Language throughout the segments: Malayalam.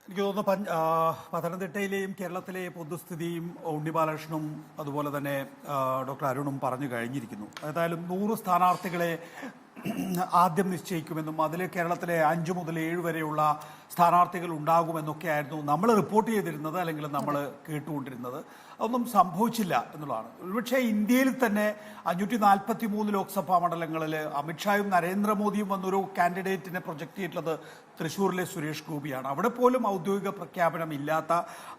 എനിക്ക് തോന്നുന്നു പത്തനംതിട്ടയിലെയും കേരളത്തിലെയും പൊതുസ്ഥിതിയും ഉണ്ണി ബാലകൃഷ്ണനും അതുപോലെ തന്നെ ഡോക്ടർ അരുണും പറഞ്ഞു കഴിഞ്ഞിരിക്കുന്നു. ഏതായാലും 100 സ്ഥാനാർത്ഥികളെ ആദ്യം നിശ്ചയിക്കുമെന്നും അതിൽ കേരളത്തിലെ 5 മുതൽ 7 വരെയുള്ള സ്ഥാനാർത്ഥികൾ ഉണ്ടാകുമെന്നൊക്കെയായിരുന്നു നമ്മൾ റിപ്പോർട്ട് ചെയ്തിരുന്നത്, അല്ലെങ്കിൽ നമ്മൾ കേട്ടുകൊണ്ടിരുന്നത്. അതൊന്നും സംഭവിച്ചില്ല എന്നുള്ളതാണ്. ഒരുപക്ഷെ ഇന്ത്യയിൽ തന്നെ 543 ലോക്സഭാ മണ്ഡലങ്ങളിൽ അമിത്ഷായും നരേന്ദ്രമോദിയും വന്നൊരു കാൻഡിഡേറ്റിനെ പ്രൊജക്ട് ചെയ്തിട്ടുള്ളത് തൃശ്ശൂരിലെ സുരേഷ് ഗോപിയാണ്. അവിടെ പോലും ഔദ്യോഗിക പ്രഖ്യാപനം ഇല്ലാത്ത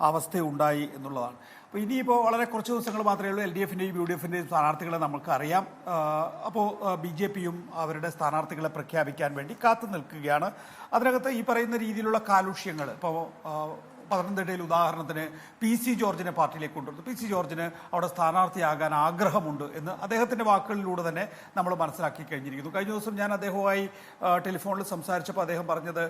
അവസ്ഥയുണ്ടായി എന്നുള്ളതാണ്. അപ്പോൾ ഇനിയിപ്പോൾ വളരെ കുറച്ച് ദിവസങ്ങൾ മാത്രമേ ഉള്ളൂ. LDFന്റെയും UDFന്റെയും സ്ഥാനാർത്ഥികളെ നമുക്കറിയാം. അപ്പോൾ BJPയും അവരുടെ സ്ഥാനാർത്ഥികളെ പ്രഖ്യാപിക്കാൻ വേണ്ടി കാത്തു നിൽക്കുകയാണ്. അതിനകത്ത് ഈ പറയുന്ന രീതിയിലുള്ള കാലുഷ്യങ്ങൾ, ഇപ്പോൾ പത്തനംതിട്ടയിൽ ഉദാഹരണത്തിന് PC ജോർജിനെ പാർട്ടിയിലേക്ക് കൊണ്ടുവന്നു. PC ജോർജിന് അവിടെ സ്ഥാനാർത്ഥിയാകാൻ ആഗ്രഹമുണ്ട് എന്ന് അദ്ദേഹത്തിൻ്റെ വാക്കുകളിലൂടെ തന്നെ നമ്മൾ മനസ്സിലാക്കി കഴിഞ്ഞിരിക്കുന്നു. കഴിഞ്ഞ ദിവസം ഞാൻ അദ്ദേഹവുമായി ടെലിഫോണിൽ സംസാരിച്ചപ്പോൾ അദ്ദേഹം പറഞ്ഞത്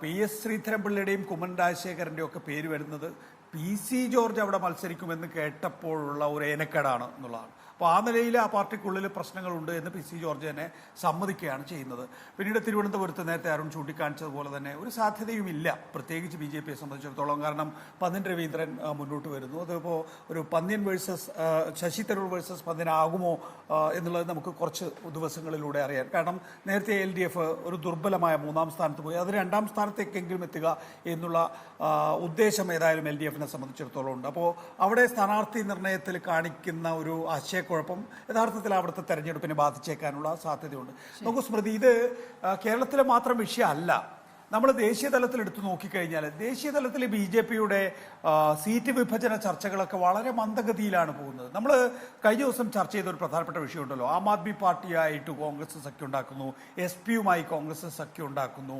PS ശ്രീധരൻപിള്ളയുടെയും കുമ്മൻ രാജശേഖരൻ്റെയും ഒക്കെ പേര് വരുന്നത് PC ജോർജ് അവിടെ മത്സരിക്കുമെന്ന് കേട്ടപ്പോഴുള്ള ഒരു ഏനക്കേടാണ് എന്നുള്ളതാണ്. അപ്പോൾ ആ നിലയിൽ ആ പാർട്ടിക്കുള്ളിൽ പ്രശ്നങ്ങളുണ്ട് എന്ന് PC ജോർജ് തന്നെ സമ്മതിക്കുകയാണ് ചെയ്യുന്നത്. പിന്നീട് തിരുവനന്തപുരത്ത് നേരത്തെ അരുൺ ചൂണ്ടിക്കാണിച്ചതുപോലെ തന്നെ ഒരു സാധ്യതയുമില്ല, പ്രത്യേകിച്ച് BJPയെ സംബന്ധിച്ചിടത്തോളം. കാരണം പന്ന്യൻ രവീന്ദ്രൻ മുന്നോട്ട് വരുന്നു. അതിപ്പോൾ ഒരു പന്ന്യൻ വേഴ്സസ് ശശി തരൂർ വേഴ്സസ് പന്ന്യൻ ആകുമോ എന്നുള്ളത് നമുക്ക് കുറച്ച് ദിവസങ്ങളിലൂടെ അറിയാം. കാരണം നേരത്തെ LDF ഒരു ദുർബലമായ 3ാം സ്ഥാനത്ത് പോയി, അത് 2ാം സ്ഥാനത്തേക്കെങ്കിലും എത്തുക എന്നുള്ള ഉദ്ദേശം ഏതായാലും LDFനെ സംബന്ധിച്ചിടത്തോളം ഉണ്ട്. അപ്പോൾ അവിടെ സ്ഥാനാർത്ഥി നിർണയത്തിൽ കാണിക്കുന്ന ഒരു ആശയക്കുഴപ്പം യഥാർത്ഥത്തിൽ അവിടുത്തെ തെരഞ്ഞെടുപ്പിനെ ബാധിച്ചേക്കാനുള്ള സാധ്യതയുണ്ട്. നോക്കൂ സ്മൃതി, ഇത് കേരളത്തിലെ മാത്രം വിഷയമല്ല. നമ്മൾ ദേശീയ തലത്തിൽ എടുത്തു നോക്കിക്കഴിഞ്ഞാൽ ദേശീയ തലത്തിൽ BJPയുടെ സീറ്റ് വിഭജന ചർച്ചകളൊക്കെ വളരെ മന്ദഗതിയിലാണ് പോകുന്നത്. നമ്മൾ കഴിഞ്ഞ ദിവസം ചർച്ച ചെയ്ത ഒരു പ്രധാനപ്പെട്ട വിഷയമുണ്ടല്ലോ, ആം ആദ്മി പാർട്ടിയായിട്ട് കോൺഗ്രസ് സഖ്യം ഉണ്ടാക്കുന്നു, SP-യുമായി കോൺഗ്രസ് സഖ്യം ഉണ്ടാക്കുന്നു,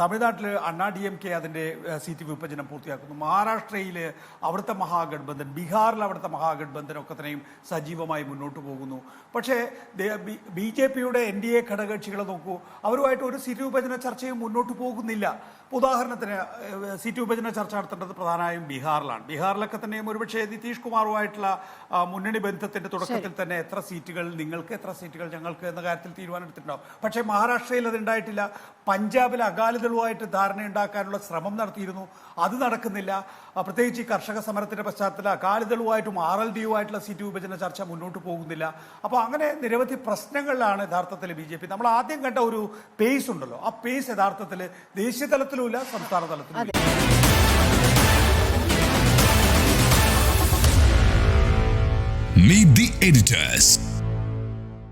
തമിഴ്നാട്ടിൽ DMK അതിൻ്റെ സീറ്റ് വിഭജനം പൂർത്തിയാക്കുന്നു, മഹാരാഷ്ട്രയിൽ അവിടുത്തെ മഹാഗഡ്ബന്ധൻ, ബീഹാറിൽ അവിടുത്തെ മഹാഗഡ്ബന്ധൻ ഒക്കെ തന്നെയും സജീവമായി മുന്നോട്ട് പോകുന്നു. പക്ഷേ BJPയുടെ NDA ഘടകകക്ഷികളെ നോക്കൂ, അവരുമായിട്ട് ഒരു സീറ്റ് വിഭജന ചർച്ചയും മുന്നോട്ട് പോകുന്നില്ല. ഉദാഹരണത്തിന് സീറ്റ് വിഭജന ചർച്ച നടത്തേണ്ടത് പ്രധാനമായും ബീഹാറിലാണ്. ബീഹാറിലൊക്കെ തന്നെയും ഒരുപക്ഷെ നിതീഷ് കുമാറുമായിട്ടുള്ള മുന്നണി ബന്ധത്തിന്റെ തുടക്കത്തിൽ തന്നെ എത്ര സീറ്റുകൾ നിങ്ങൾക്ക്, എത്ര സീറ്റുകൾ ഞങ്ങൾക്ക് എന്ന കാര്യത്തിൽ തീരുമാനമെടുത്തിട്ടുണ്ടാവും. പക്ഷേ മഹാരാഷ്ട്രയിൽ അത് ഉണ്ടായിട്ടില്ല. പഞ്ചാബിൽ അകാലിദളുമായിട്ട് ധാരണയുണ്ടാക്കാനുള്ള ശ്രമം നടത്തിയിരുന്നു, അത് നടക്കുന്നില്ല. പ്രത്യേകിച്ച് ഈ കർഷക സമരത്തിന്റെ പശ്ചാത്തലത്തിൽ അകാലിദളുമായിട്ടും RLD-യുമായിട്ടുള്ള സീറ്റ് വിഭജന ചർച്ച മുന്നോട്ട് പോകുന്നില്ല. അപ്പോൾ അങ്ങനെ നിരവധി പ്രശ്നങ്ങളിലാണ് യഥാർത്ഥത്തിൽ BJP. നമ്മൾ ആദ്യം കണ്ട ഒരു പേസ് ഉണ്ടല്ലോ, ആ പേസ് യഥാർത്ഥത്തിൽ ദേശീയ തലത്തിലുമില്ല, സംസ്ഥാന തലത്തിലും. Meet the editors.